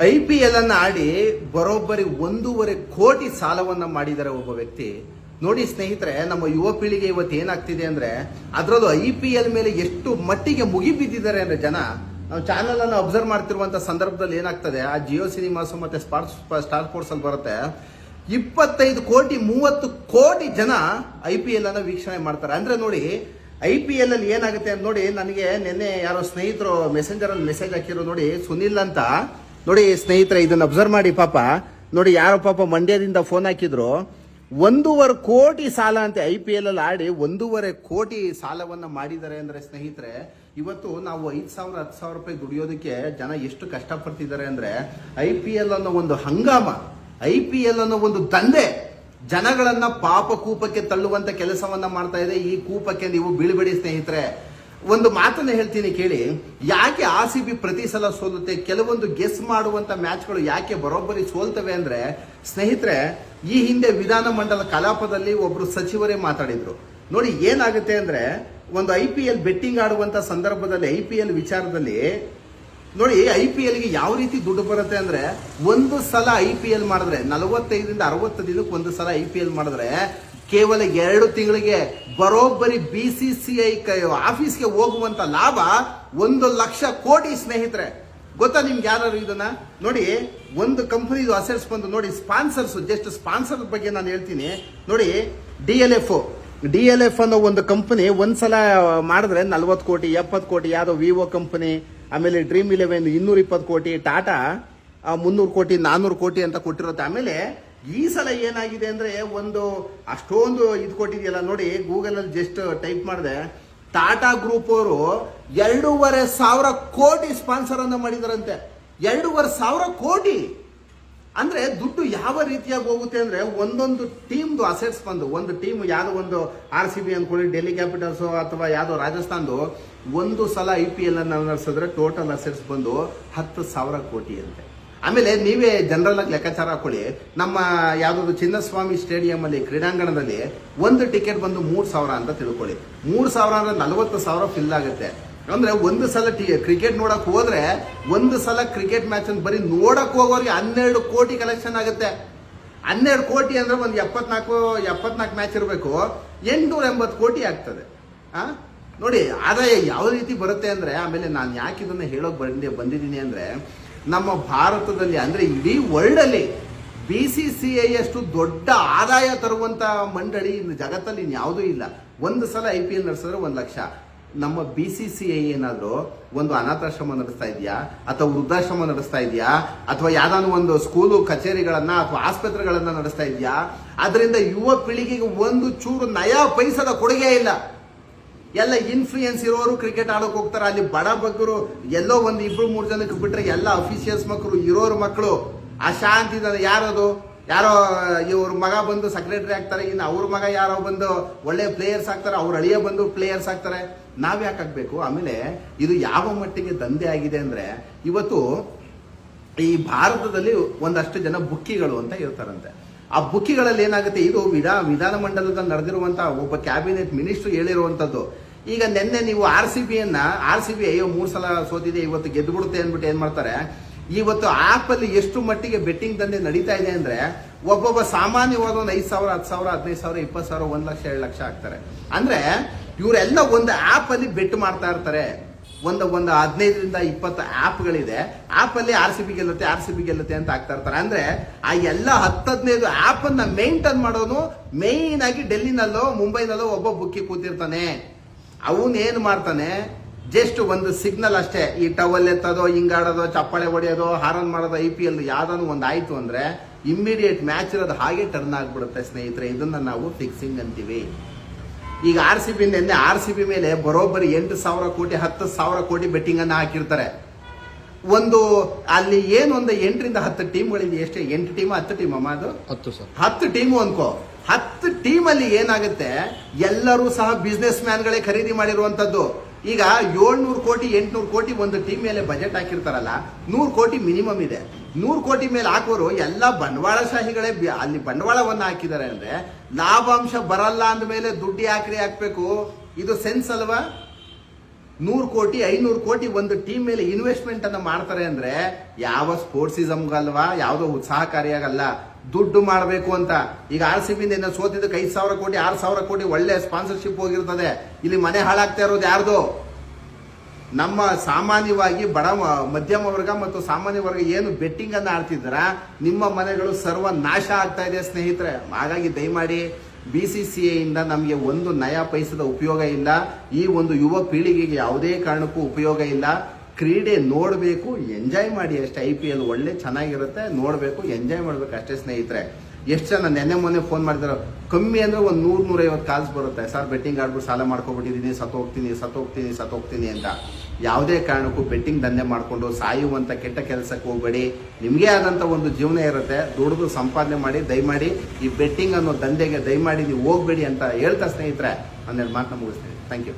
IPL ಅನ್ನ ಆಡಿ ಬರೋಬ್ಬರಿ 1.5 ಕೋಟಿ ಸಾಲವನ್ನ ಮಾಡಿದ್ದಾರೆ ಒಬ್ಬ ವ್ಯಕ್ತಿ. ನೋಡಿ ಸ್ನೇಹಿತರೆ, ನಮ್ಮ ಯುವ ಪೀಳಿಗೆ ಇವತ್ತು ಏನಾಗ್ತಿದೆ ಅಂದ್ರೆ ಅದರಲ್ಲೂ IPL ಮೇಲೆ ಎಷ್ಟು ಮಟ್ಟಿಗೆ ಮುಗಿಬಿದ್ದಿದ್ದಾರೆ ಅಂದ್ರೆ ಜನ. ನಾವು ಚಾನಲ್ ಅನ್ನು ಅಬ್ಸರ್ವ್ ಮಾಡ್ತಿರುವಂತ ಸಂದರ್ಭದಲ್ಲಿ ಏನಾಗ್ತದೆ, ಆ ಜಿಯೋ ಸಿನಿಮಾಸ್ ಮತ್ತೆ ಸ್ಟಾರ್ ಸ್ಪೋರ್ಟ್ಸ್ ಅಲ್ಲಿ ಬರುತ್ತೆ, 25 ಕೋಟಿ 30 ಕೋಟಿ ಜನ IPL ಅನ್ನ ವೀಕ್ಷಣೆ ಮಾಡ್ತಾರೆ. ಅಂದ್ರೆ ನೋಡಿ IPL ಅಲ್ಲಿ ಏನಾಗುತ್ತೆ ಅಂತ ನೋಡಿ. ನನಗೆ ನಿನ್ನೆ ಯಾರೋ ಸ್ನೇಹಿತರು ಮೆಸೆಂಜರ್ ಅಲ್ಲಿ ಮೆಸೇಜ್ ಹಾಕಿರೋ ನೋಡಿ, ಸುನಿಲ್ ಅಂತ ನೋಡಿ ಸ್ನೇಹಿತರೆ, ಇದನ್ನ ಅಬ್ಸರ್ವ್ ಮಾಡಿ. ಪಾಪ ನೋಡಿ, ಯಾರೋ ಪಾಪ ಮಂಡ್ಯದಿಂದ ಫೋನ್ ಹಾಕಿದ್ರು, 1.5 ಕೋಟಿ ಸಾಲ ಅಂತೆ IPL ಅಲ್ಲಿ ಆಡಿ 1.5 ಕೋಟಿ ಸಾಲವನ್ನ ಮಾಡಿದ್ದಾರೆ ಅಂದ್ರೆ ಸ್ನೇಹಿತರೆ, ಇವತ್ತು ನಾವು 5,000 10,000 ರೂಪಾಯಿ ದುಡಿಯೋದಕ್ಕೆ ಜನ ಎಷ್ಟು ಕಷ್ಟಪಡ್ತಿದ್ದಾರೆ ಅಂದ್ರೆ, IPL ಅನ್ನೋ ಒಂದು ಹಂಗಾಮ, IPL ಅನ್ನೋ ಒಂದು ದಂಧೆ ಜನಗಳನ್ನ ಪಾಪ ಕೂಪಕ್ಕೆ ತಳ್ಳುವಂತ ಕೆಲಸವನ್ನ ಮಾಡ್ತಾ ಇದೆ. ಈ ಕೂಪಕ್ಕೆ ನೀವು ಬೀಳ್ಬೇಡಿ ಸ್ನೇಹಿತರೆ. ಒಂದು ಮಾತನ್ನ ಹೇಳ್ತೀನಿ ಕೇಳಿ. ಯಾಕೆ RCB ಪ್ರತಿ ಸಲ ಸೋಲುತ್ತೆ, ಕೆಲವೊಂದು ಗೆಸ್ ಮಾಡುವಂತ ಮ್ಯಾಚ್ಗಳು ಯಾಕೆ ಬರೋಬ್ಬರಿ ಸೋಲ್ತವೆ ಅಂದ್ರೆ ಸ್ನೇಹಿತರೆ, ಈ ಹಿಂದೆ ವಿಧಾನಮಂಡಲ ಕಲಾಪದಲ್ಲಿ ಒಬ್ರು ಸಚಿವರೇ ಮಾತಾಡಿದ್ರು. ನೋಡಿ ಏನಾಗುತ್ತೆ ಅಂದ್ರೆ, ಒಂದು IPL ಬೆಟ್ಟಿಂಗ್ ಆಡುವಂತ ಸಂದರ್ಭದಲ್ಲಿ IPL ವಿಚಾರದಲ್ಲಿ ನೋಡಿ, IPLಗೆ ಯಾವ ರೀತಿ ದುಡ್ಡು ಬರುತ್ತೆ ಅಂದ್ರೆ, ಒಂದು ಸಲ IPL ಮಾಡಿದ್ರೆ 45ರಿಂದ 60 ದಿನಕ್ಕೆ ಒಂದು ಸಲ IPL ಮಾಡಿದ್ರೆ ಕೇವಲ 2 ತಿಂಗಳಿಗೆ ಬರೋಬ್ಬರಿ BCCI ಆಫೀಸ್ಗೆ ಹೋಗುವಂತ ಲಾಭ 1 ಲಕ್ಷ ಕೋಟಿ ಸ್ನೇಹಿತರೆ. ಗೊತ್ತಾ ನಿಮ್ಗೆ ಯಾರು ಇದನ್ನ? ನೋಡಿ, ಒಂದು ಕಂಪನಿದು ಅಸೆಟ್ಸ್ ಬಂದು ನೋಡಿ, ಸ್ಪಾನ್ಸರ್ಸ್, ಜಸ್ಟ್ ಸ್ಪಾನ್ಸರ್ ಬಗ್ಗೆ ನಾನು ಹೇಳ್ತೀನಿ ನೋಡಿ. DLF ಅನ್ನೋ ಒಂದು ಕಂಪನಿ ಒಂದ್ಸಲ ಮಾಡಿದ್ರೆ 40 ಕೋಟಿ 70 ಕೋಟಿ, ಯಾವ್ದೋ ವಿವೋ ಕಂಪನಿ, ಆಮೇಲೆ ಡ್ರೀಮ್ 11 220 ಕೋಟಿ, ಟಾಟಾ 300 ಕೋಟಿ 400 ಕೋಟಿ ಅಂತ ಕೊಟ್ಟಿರುತ್ತೆ. ಆಮೇಲೆ ಈ ಸಲ ಏನಾಗಿದೆ ಅಂದ್ರೆ, ಒಂದು ಅಷ್ಟೊಂದು ಇದು ಕೊಟ್ಟಿದೆಯಲ್ಲ ನೋಡಿ, ಗೂಗಲ್ ಅಲ್ಲಿ ಜಸ್ಟ್ ಟೈಪ್ ಮಾಡಿದೆ, ಟಾಟಾ ಗ್ರೂಪ್ ಅವರು 2,500 ಕೋಟಿ ಸ್ಪಾನ್ಸರ್ ಅನ್ನ ಮಾಡಿದಾರಂತೆ. 2,500 ಕೋಟಿ ಅಂದ್ರೆ ದುಡ್ಡು ಯಾವ ರೀತಿಯಾಗಿ ಹೋಗುತ್ತೆ ಅಂದ್ರೆ, ಒಂದೊಂದು ಟೀಮ್ದು ಅಸೆಟ್ಸ್ ಬಂದು, ಒಂದು ಟೀಮ್ ಯಾವ್ದೋ ಒಂದು RCB ಅನ್ಕೊಳ್ಳಿ, ಡೆಲ್ಲಿ ಕ್ಯಾಪಿಟಲ್ಸ್ ಅಥವಾ ಯಾವ್ದೋ ರಾಜಸ್ಥಾನ್ದು, ಒಂದು ಸಲ IPL ಅನ್ನ ನಡೆಸಿದ್ರೆ ಟೋಟಲ್ ಅಸೆಟ್ಸ್ ಬಂದು 10,000 ಕೋಟಿ ಅಂತೆ. ಆಮೇಲೆ ನೀವೇ ಜನರಲ್ ಆಗಿ ಲೆಕ್ಕಾಚಾರ ಹಾಕೊಳ್ಳಿ, ನಮ್ಮ ಯಾವ್ದಾದ್ರು ಚಿನ್ನಸ್ವಾಮಿ ಸ್ಟೇಡಿಯಂ ಅಲ್ಲಿ ಕ್ರೀಡಾಂಗಣದಲ್ಲಿ ಒಂದು ಟಿಕೆಟ್ ಬಂದು 3,000 ಅಂತ ತಿಳ್ಕೊಳ್ಳಿ. 3,000 ಅಂದ್ರೆ 40,000 ಫಿಲ್ ಆಗುತ್ತೆ. ಅಂದ್ರೆ ಒಂದು ಸಲ ಕ್ರಿಕೆಟ್ ನೋಡಕ್ ಹೋದ್ರೆ, ಒಂದು ಸಲ ಕ್ರಿಕೆಟ್ ಮ್ಯಾಚ್ ಅನ್ನು ಬರೀ ನೋಡಕ್ ಹೋಗೋರಿಗೆ 12 ಕೋಟಿ ಕಲೆಕ್ಷನ್ ಆಗುತ್ತೆ. 12 ಕೋಟಿ ಅಂದ್ರೆ ಒಂದು 74 ಮ್ಯಾಚ್ ಇರಬೇಕು, 880 ಕೋಟಿ ಆಗ್ತದೆ. ನೋಡಿ ಆದಾಯ ಯಾವ ರೀತಿ ಬರುತ್ತೆ ಅಂದ್ರೆ. ಆಮೇಲೆ ನಾನು ಯಾಕೆ ಇದನ್ನ ಹೇಳೋಕ್ ಬಂದಿದ್ದೀನಿ ಅಂದ್ರೆ, ನಮ್ಮ ಭಾರತದಲ್ಲಿ ಅಂದ್ರೆ ಇಡೀ ವರ್ಲ್ಡ್ ಅಲ್ಲಿ BCCI ಅಷ್ಟು ದೊಡ್ಡ ಆದಾಯ ತರುವಂತ ಮಂಡಳಿ ಇನ್ನು ಜಗತ್ತಲ್ಲಿ ಇನ್ಯಾವುದೂ ಇಲ್ಲ. ಒಂದು ಸಲ IPL ನಡೆಸಿದ್ರೆ 1 ಲಕ್ಷ. ನಮ್ಮ BCCI ಏನಾದ್ರು ಒಂದು ಅನಾಥಾಶ್ರಮ ನಡೆಸ್ತಾ ಇದೆಯಾ, ಅಥವಾ ವೃದ್ಧಾಶ್ರಮ ನಡೆಸ್ತಾ ಇದೆಯಾ, ಅಥವಾ ಯಾವ್ದಾದ್ರು ಒಂದು ಸ್ಕೂಲು ಕಚೇರಿಗಳನ್ನ ಅಥವಾ ಆಸ್ಪತ್ರೆಗಳನ್ನ ನಡೆಸ್ತಾ ಇದೆಯಾ? ಅದರಿಂದ ಯುವ ಪೀಳಿಗೆಗೆ ಒಂದು ಚೂರು ನಯಾ ಪೈಸದ ಕೊಡುಗೆ ಇಲ್ಲ. ಎಲ್ಲ ಇನ್ಫ್ಲೂಯೆನ್ಸ್ ಇರೋರು ಕ್ರಿಕೆಟ್ ಆಡೋಕೆ ಹೋಗ್ತಾರೆ. ಅಲ್ಲಿ ಬಡ ಬಗ್ಗರು ಎಲ್ಲೋ ಒಂದು 2-3 ಜನಕ್ಕೆ ಬಿಟ್ರೆ ಎಲ್ಲ ಅಫಿಷಿಯಲ್ಸ್ ಮಕ್ಕಳು, ಇರೋರು ಮಕ್ಕಳು ಅಶಾಂತಿ. ಯಾರೋ ಇವ್ರ ಮಗ ಬಂದು ಸೆಕ್ರೆಟರಿ ಆಗ್ತಾರೆ, ಇನ್ನು ಅವ್ರ ಮಗ ಯಾರೋ ಬಂದು ಒಳ್ಳೆ ಪ್ಲೇಯರ್ಸ್ ಆಗ್ತಾರೆ, ಅವ್ರ ಅಳಿಯ ಬಂದು ಪ್ಲೇಯರ್ಸ್ ಆಗ್ತಾರೆ. ನಾವ್ ಯಾಕೆ ಆಗ್ಬೇಕು? ಆಮೇಲೆ ಇದು ಯಾವ ಮಟ್ಟಿಗೆ ದಂಧೆ ಆಗಿದೆ ಅಂದ್ರೆ, ಇವತ್ತು ಈ ಭಾರತದಲ್ಲಿ ಒಂದಷ್ಟು ಜನ ಬುಕ್ಕಿಗಳು ಅಂತ ಇರ್ತಾರಂತೆ. ಆ ಬುಕ್ಕಿಗಳಲ್ಲಿ ಏನಾಗುತ್ತೆ, ಇದು ವಿಧಾನಮಂಡಲದಲ್ಲಿ ನಡೆದಿರುವಂತ ಒಬ್ಬ ಕ್ಯಾಬಿನೆಟ್ ಮಿನಿಸ್ಟರ್ ಹೇಳಿರುವಂತದ್ದು. ಈಗ ನಿನ್ನೆ ನೀವು RCB ಅಯ್ಯೋ 3 ಸಲ ಸೋತಿದೆ, ಇವತ್ತು ಗೆದ್ದು ಬಿಡುತ್ತೆ ಅಂದ್ಬಿಟ್ಟು ಏನ್ ಮಾಡ್ತಾರೆ, ಇವತ್ತು ಆಪ್ ಅಲ್ಲಿ ಎಷ್ಟು ಮಟ್ಟಿಗೆ ಬೆಟ್ಟಿಂಗ್ ದಂಧೆ ನಡೀತಾ ಇದೆ ಅಂದ್ರೆ, ಒಬ್ಬೊಬ್ಬ ಸಾಮಾನ್ಯವಾದ ಒಂದು 5,000 10,000 15,000 20,000 1 ಲಕ್ಷ 2 ಲಕ್ಷ ಆಗ್ತಾರೆ. ಅಂದ್ರೆ ಇವರೆಲ್ಲ ಒಂದು ಆಪ್ ಅಲ್ಲಿ ಬೆಟ್ ಮಾಡ್ತಾ ಇರ್ತಾರೆ. ಒಂದು 15ರಿಂದ 20 ಆಪ್ಗಳಿದೆ. ಆಪ್ ಅಲ್ಲಿ RCB ಗೆಲ್ಲುತ್ತೆ ಅಂತ ಆಗ್ತಾ ಇರ್ತಾರೆ. ಅಂದ್ರೆ ಆ ಎಲ್ಲ 10-15 ಆಪ್ ಅನ್ನ ಮೇಂಟೈನ್ ಮಾಡೋನು ಮೇನ್ ಆಗಿ ಡೆಲ್ಲಿನಲ್ಲೋ ಮುಂಬೈನಲ್ಲೋ ಒಬ್ಬ ಬುಕ್ಕಿ ಕೂತಿರ್ತಾನೆ. ಅವನೇನ್ ಮಾಡ್ತಾನೆ, ಜಸ್ಟ್ ಒಂದು ಸಿಗ್ನಲ್ ಅಷ್ಟೇ, ಈ ಟವಲ್ ಎತ್ತೋದು, ಹಿಂಗಾಡೋದು, ಚಪ್ಪಾಳೆ ಹೊಡೆಯೋದು, ಹಾರನ್ ಮಾಡೋದು, IPL ಯಾವ್ದಾನು ಒಂದು ಆಯ್ತು ಅಂದ್ರೆ ಇಮ್ಮಿಡಿಯೇಟ್ ಮ್ಯಾಚ್ ಇರೋದು ಹಾಗೆ ಟರ್ನ್ ಆಗ್ಬಿಡುತ್ತೆ ಸ್ನೇಹಿತರೆ. ಇದನ್ನ ನಾವು ಫಿಕ್ಸಿಂಗ್ ಅಂತೀವಿ. ಈಗ RCB ಮೇಲೆ ಬರೋಬ್ಬರಿ 8,000 ಕೋಟಿ 10,000 ಕೋಟಿ ಬೆಟ್ಟಿಂಗ್ ಅನ್ನ ಹಾಕಿರ್ತಾರೆ. ಒಂದು ಅಲ್ಲಿ ಏನು ಒಂದು 8ರಿಂದ 10 ಟೀಮ್ಗಳಿದೆ. ಎಷ್ಟೇ 8 ಟೀಮ್ 10 ಟೀಮ್ ಅಮ್ಮ, ಅದು 10 ಟೀಮು ಅನ್ಕೋ. 10 ಟೀಮ್ ಅಲ್ಲಿ ಏನಾಗುತ್ತೆ, ಎಲ್ಲರೂ ಸಹ ಬಿಸ್ನೆಸ್ ಮ್ಯಾನ್ಗಳೇ ಖರೀದಿ ಮಾಡಿರುವಂತದ್ದು. ಈಗ 700 ಕೋಟಿ 800 ಕೋಟಿ ಒಂದು ಟೀಮ್ ಮೇಲೆ ಬಜೆಟ್ ಹಾಕಿರ್ತಾರಲ್ಲ, 100 ಕೋಟಿ ಮಿನಿಮಮ್ ಇದೆ. 100 ಕೋಟಿ ಮೇಲೆ ಹಾಕೋರು ಎಲ್ಲ ಬಂಡವಾಳಶಾಹಿಗಳೇ ಅಲ್ಲಿ ಬಂಡವಾಳವನ್ನ ಹಾಕಿದ್ದಾರೆ. ಅಂದ್ರೆ ಲಾಭಾಂಶ ಬರಲ್ಲ ಅಂದ ಮೇಲೆ ದುಡ್ಡು ಯಾಕ್ರಿ ಹಾಕ್ಬೇಕು? ಇದು ಸೆನ್ಸ್ ಅಲ್ವಾ? 100 ಕೋಟಿ 500 ಕೋಟಿ ಒಂದು ಟೀಮ್ ಮೇಲೆ ಇನ್ವೆಸ್ಟ್ಮೆಂಟ್ ಅನ್ನ ಮಾಡ್ತಾರೆ ಅಂದ್ರೆ ಯಾವ ಸ್ಪೋರ್ಟ್ಸಿಸಮ್ಗಲ್ವಾ, ಯಾವುದೋ ಉತ್ಸಾಹಕಾರಿಯಾಗಲ್ಲ, ದುಡ್ಡು ಮಾಡಬೇಕು ಅಂತ. ಈಗ RCB ಸೋತಿದ್ದಕ್ಕೆ 5,000 ಕೋಟಿ 6,000 ಕೋಟಿ ಒಳ್ಳೆ ಸ್ಪಾನ್ಸರ್ಶಿಪ್ ಹೋಗಿರ್ತದೆ. ಇಲ್ಲಿ ಮನೆ ಹಾಳಾಗ್ತಾ ಇರೋದು ಯಾರ್ದು? ನಮ್ಮ ಸಾಮಾನ್ಯವಾಗಿ ಬಡ ಮಧ್ಯಮ ವರ್ಗ ಮತ್ತು ಸಾಮಾನ್ಯ ವರ್ಗ ಏನು ಬೆಟ್ಟಿಂಗ್ ಅನ್ನ ಆಡ್ತಿದ್ದಾರ, ನಿಮ್ಮ ಮನೆಗಳು ಸರ್ವ ನಾಶ ಆಗ್ತಾ ಇದೆ ಸ್ನೇಹಿತರೆ. ಹಾಗಾಗಿ ದಯಮಾಡಿ BCCI ಇಂದ ನಮಗೆ ಒಂದು ನಯಾ ಪೈಸದ ಉಪಯೋಗ ಇಲ್ಲ. ಈ ಒಂದು ಯುವ ಪೀಳಿಗೆಗೆ ಯಾವುದೇ ಕಾರಣಕ್ಕೂ ಉಪಯೋಗ ಇಲ್ಲ. ಕ್ರೀಡೆ ನೋಡಬೇಕು, ಎಂಜಾಯ್ ಮಾಡಿ ಅಷ್ಟೇ. IPL ಒಳ್ಳೆ ಚೆನ್ನಾಗಿರುತ್ತೆ, ನೋಡಬೇಕು, ಎಂಜಾಯ್ ಮಾಡಬೇಕು ಅಷ್ಟೇ ಸ್ನೇಹಿತರೆ. ಎಷ್ಟು ಜನ ನೆನ್ನೆ ಮೊನ್ನೆ ಫೋನ್ ಮಾಡಿದಾರೋ, ಕಮ್ಮಿ ಅಂದ್ರೆ ಒಂದು 100-150 ಕಾಲ್ಸ್ ಬರುತ್ತೆ. ಸರ್ ಬೆಟ್ಟಿಂಗ್ ಆಡ್ಬಿಟ್ಟು ಸಾಲ ಮಾಡ್ಕೊಬಿಟ್ಟಿದ್ದೀನಿ, ಸತ್ತೋಗ್ತೀನಿ ಅಂತ. ಯಾವುದೇ ಕಾರಣಕ್ಕೂ ಬೆಟ್ಟಿಂಗ್ ದಂಧೆ ಮಾಡಿಕೊಂಡು ಸಾಯುವಂತ ಕೆಟ್ಟ ಕೆಲಸಕ್ಕೆ ಹೋಗಬೇಡಿ. ನಿಮಗೆ ಆದಂತ ಒಂದು ಜೀವನ ಇರುತ್ತೆ, ದುಡಿದು ಸಂಪಾದನೆ ಮಾಡಿ. ದಯಮಾಡಿ ಈ ಬೆಟ್ಟಿಂಗ್ ಅನ್ನೋ ದಂಧೆಗೆ ದಯಮಾಡಿ ನೀವು ಹೋಗ್ಬೇಡಿ ಅಂತ ಹೇಳ್ತಾ ಸ್ನೇಹಿತರೆ 12 ಮಾತನ್ನ ಮುಗಿಸ್ತೀನಿ. Thank you.